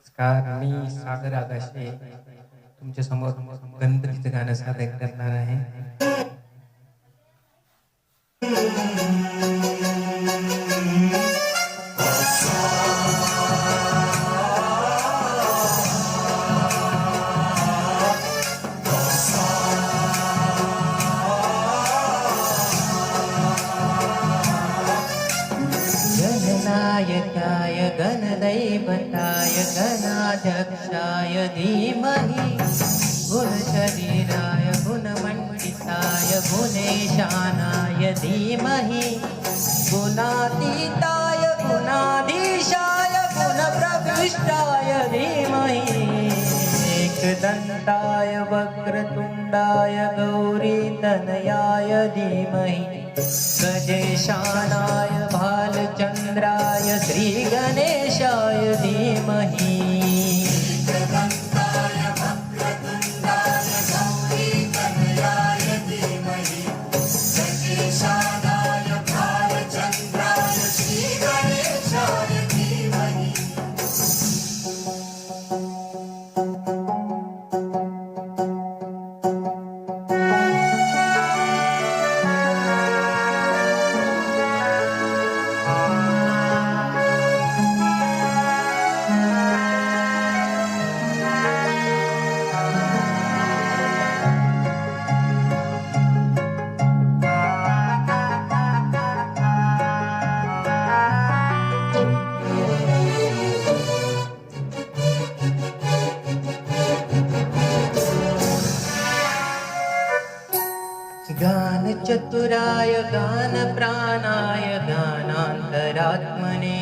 नमस्कार, मी सागर आगाशे तुमच्या समोर गणपतीचं गाणं सादर करणार आहे. गणनायकाय गणदैवताय गणाध्यक्षाय धीमहि गुणशरीराय गुणमण्डिताय गुणेशानाय धीमहि गुणातीताय गुणाधीशाय गुणप्रविष्टाय धीमहि एकदन्ताय वक्रतुण्डाय गौरीतनयाय धीमहि गजेशानाय भालचन्द्राय श्रीगणेशाय धीमहि एकदन्ताय वक्रतुण्डाय गौरीतनयाय धीमहि गजेशानाय भालचन्द्राय श्रीगणेशाय धीमहि गानचतुराय गानप्राणाय गानान्तरात्मने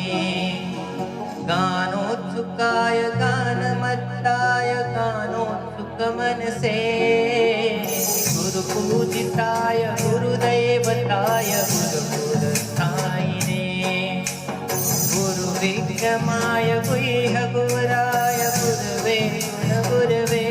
गानोत्सुकाय गानमत्ताय गानोत्सुकमनसे गुरुपूजिताय गुरुदैवताय गुरुगुरुस्थायिने गुरुविक्रमाय गुह्यगुराय गुरुवे गुणगुरवे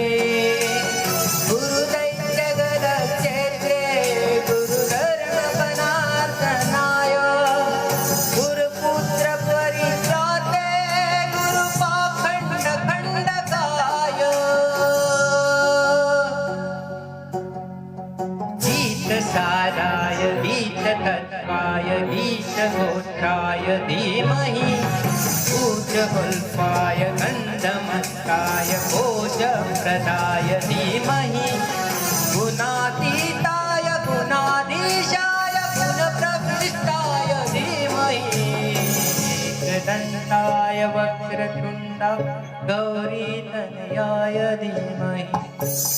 साराय गीततत्त्वाय गीतगोत्राय धीमहि पूज्यगुल्फाय गन्धमत्ताय भोजप्रदाय धीमहि गुणातीताय गुणाधीशाय गुणप्रविष्टाय धीमहि एकदन्ताय वक्रतुण्डाय गौरीतनयाय धीमहि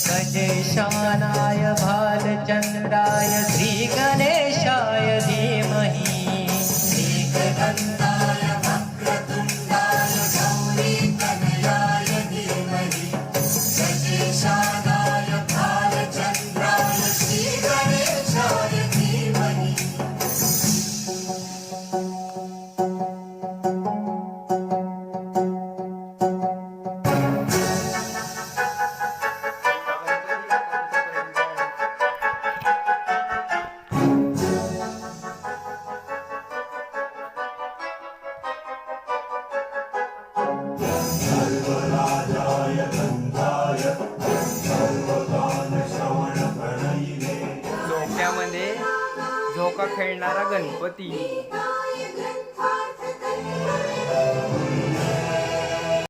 गजेशानाय भालचन्द्राय श्रीगणेशाय धीमहि एकदन्ताय वक्रतुण्डाय गौरीतनयाय धीमहि गजेशानाय भालचन्द्राय श्रीगणेशाय धीमहि सर्वराजाय गन्धाय सर्वगानश्रवणप्रणयिने झोक्यामध्ये झोका खेळणारा गणपती.